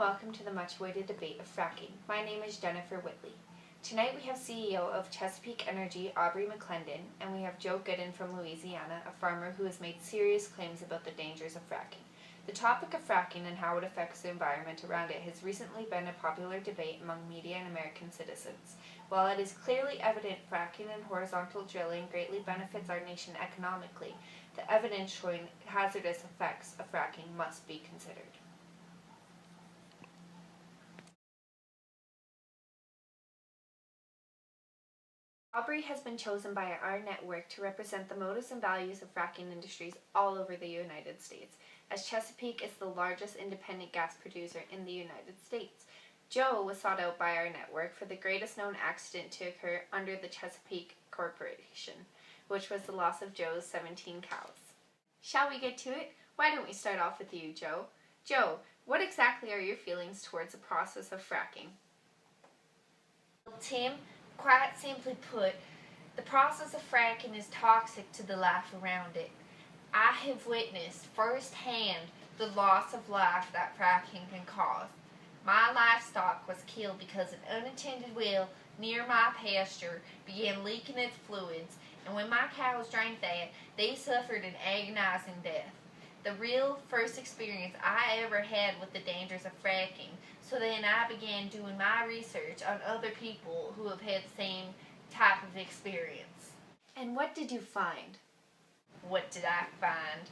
welcome to the much-awaited debate of fracking. My name is Jennifer Whitley. Tonight we have CEO of Chesapeake Energy, Aubrey McCelndon, and we have Joe Gooden from Louisiana, a farmer who has made serious claims about the dangers of fracking. The topic of fracking and how it affects the environment around it has recently been a popular debate among media and American citizens. While it is clearly evident fracking and horizontal drilling greatly benefits our nation economically, the evidence showing hazardous effects of fracking must be considered. Aubrey has been chosen by our network to represent the motives and values of fracking industries all over the United States, as Chesapeake is the largest independent gas producer in the United States. Joe was sought out by our network for the greatest known accident to occur under the Chesapeake Corporation, which was the loss of Joe's 17 cows. Shall we get to it? Why don't we start off with you, Joe? Joe, what exactly are your feelings towards the process of fracking? Tim, quite simply put, the process of fracking is toxic to the life around it. I have witnessed firsthand the loss of life that fracking can cause. My livestock was killed because an unattended well near my pasture began leaking its fluids, and when my cows drank that, they suffered an agonizing death. The real first experience I ever had with the dangers of fracking, so then I began doing my research on other people who have had the same type of experience. And what did you find? What did I find?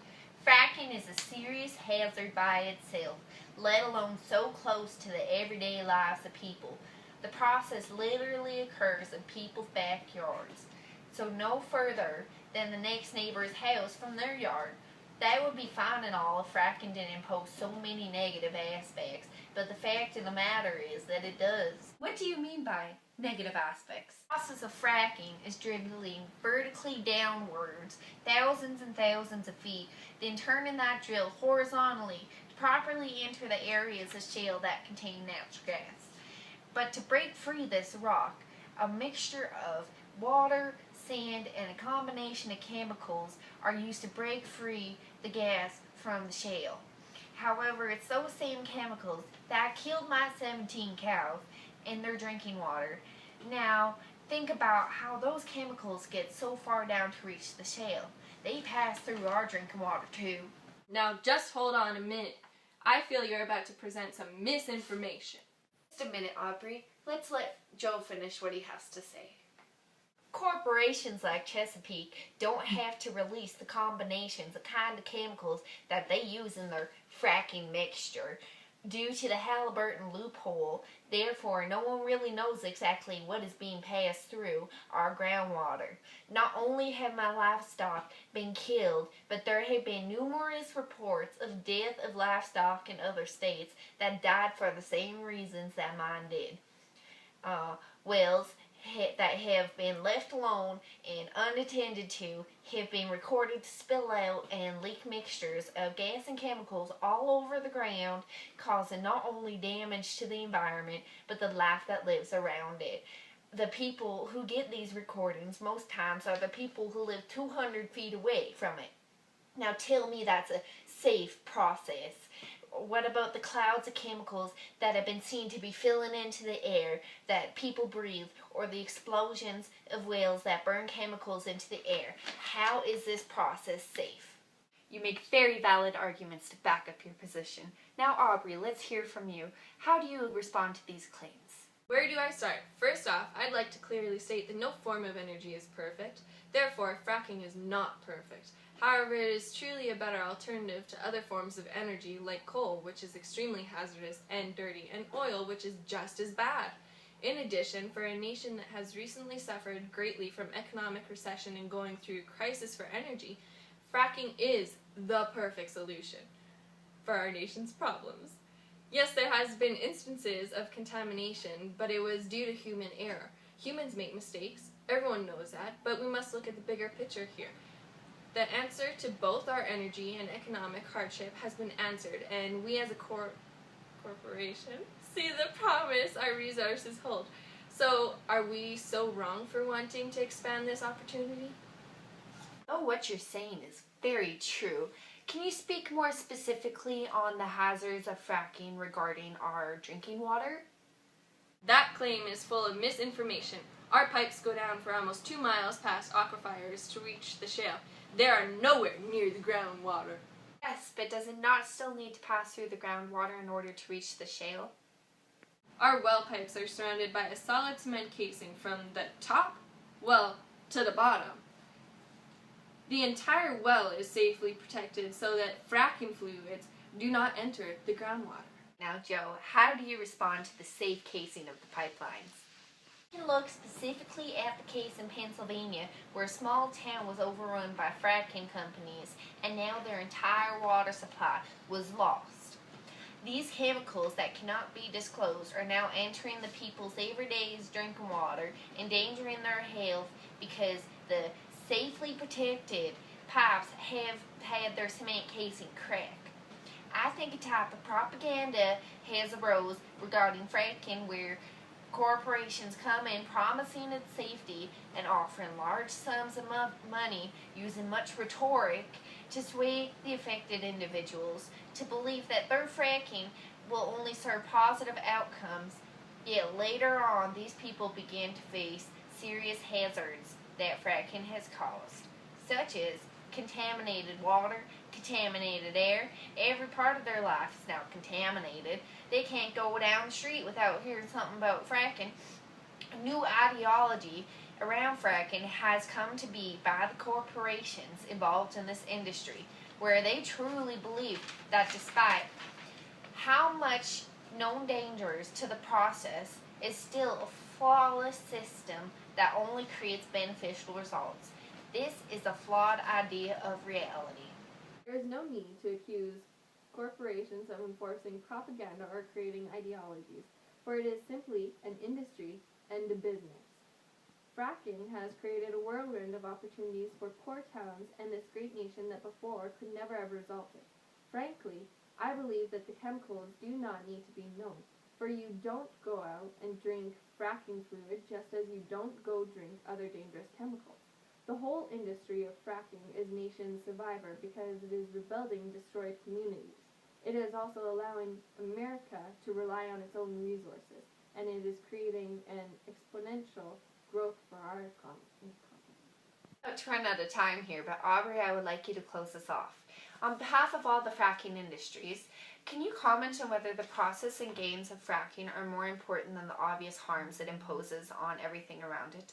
Fracking is a serious hazard by itself, let alone so close to the everyday lives of people. The process literally occurs in people's backyards, so no further than the next neighbor's house from their yard. That would be fine and all if fracking didn't impose so many negative aspects, but the fact of the matter is that it does. What do you mean by negative aspects? The process of fracking is drilling vertically downwards, thousands and thousands of feet, then turning that drill horizontally to properly enter the areas of shale that contain natural gas. But to break free this rock, a mixture of water, sand, and a combination of chemicals are used to break free the gas from the shale. However, it's those same chemicals that killed my 17 cows in their drinking water. Now, think about how those chemicals get so far down to reach the shale. They pass through our drinking water too. Now, just hold on a minute. I feel you're about to present some misinformation. Just a minute, Aubrey. Let's let Joe finish what he has to say. Corporations like Chesapeake don't have to release the combinations of kind of chemicals that they use in their fracking mixture due to the Halliburton loophole. Therefore, no one really knows exactly what is being passed through our groundwater. Not only have my livestock been killed, but there have been numerous reports of death of livestock in other states that died for the same reasons that mine did. Wells that have been left alone and unattended to have been recorded to spill out and leak mixtures of gas and chemicals all over the ground, causing not only damage to the environment but the life that lives around it. The people who get these recordings most times are the people who live 200 feet away from it. Now tell me that's a safe process. What about the clouds of chemicals that have been seen to be filling into the air that people breathe, or the explosions of wells that burn chemicals into the air? How is this process safe? You make very valid arguments to back up your position. Now, Aubrey, let's hear from you. How do you respond to these claims? Where do I start? First off, I'd like to clearly state that no form of energy is perfect. Therefore, fracking is not perfect. However, it is truly a better alternative to other forms of energy like coal, which is extremely hazardous and dirty, and oil, which is just as bad. In addition, for a nation that has recently suffered greatly from economic recession and going through a crisis for energy, fracking is the perfect solution for our nation's problems. Yes, there has been instances of contamination, but it was due to human error. Humans make mistakes, everyone knows that, but we must look at the bigger picture here. The answer to both our energy and economic hardship has been answered, and we as a corporation see the promise our resources hold. So, are we so wrong for wanting to expand this opportunity? Oh, what you're saying is very true. Can you speak more specifically on the hazards of fracking regarding our drinking water? That claim is full of misinformation. Our pipes go down for almost 2 miles past aquifers to reach the shale. They are nowhere near the groundwater. Yes, but does it not still need to pass through the groundwater in order to reach the shale? Our well pipes are surrounded by a solid cement casing from the top, well, to the bottom. The entire well is safely protected so that fracking fluids do not enter the groundwater. Now, Joe, how do you respond to the safe casing of the pipelines? You can look specifically at the case in Pennsylvania where a small town was overrun by fracking companies and now their entire water supply was lost. These chemicals that cannot be disclosed are now entering the people's everyday drinking water, endangering their health because the safely protected pipes have had their cement casing crack. I think a type of propaganda has arose regarding fracking where corporations come in promising its safety and offering large sums of money using much rhetoric to sway the affected individuals to believe that their fracking will only serve positive outcomes, yet later on these people begin to face serious hazards that fracking has caused, such as contaminated water, contaminated air. Every part of their life is now contaminated. They can't go down the street without hearing something about fracking. A new ideology around fracking has come to be by the corporations involved in this industry, where they truly believe that despite how much known dangers to the process, is still a flawless system that only creates beneficial results. This is a flawed idea of reality. There is no need to accuse corporations of enforcing propaganda or creating ideologies, for it is simply an industry and a business. Fracking has created a whirlwind of opportunities for poor towns and this great nation that before could never have resulted. Frankly, I believe that the chemicals do not need to be known, for you don't go out and drink fracking fluid just as you don't go drink other dangerous chemicals. The whole industry of fracking is nation's survivor because it is rebuilding destroyed communities. It is also allowing America to rely on its own resources, and it is creating an exponential growth for our economy. About to run out of time here, but Aubrey, I would like you to close us off. On behalf of all the fracking industries, can you comment on whether the process and gains of fracking are more important than the obvious harms it imposes on everything around it?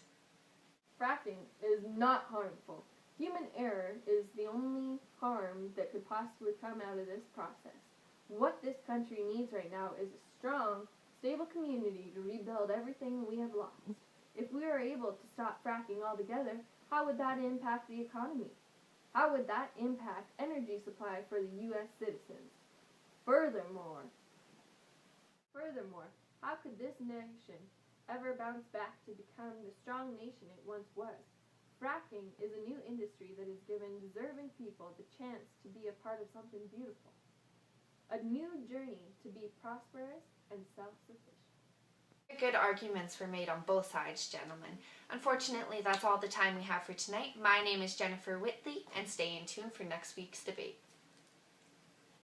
Fracking is not harmful. Human error is the only harm that could possibly come out of this process. What this country needs right now is a strong, stable community to rebuild everything we have lost. If we are able to stop fracking altogether, how would that impact the economy? How would that impact energy supply for the U.S. citizens? Furthermore, how could this nation ever bounce back to become the strong nation it once was? Fracking is a new industry that has given deserving people the chance to be a part of something beautiful. A new journey to be prosperous and self-sufficient. Good arguments were made on both sides, gentlemen. Unfortunately, that's all the time we have for tonight. My name is Jennifer Whitley, and stay in tune for next week's debate.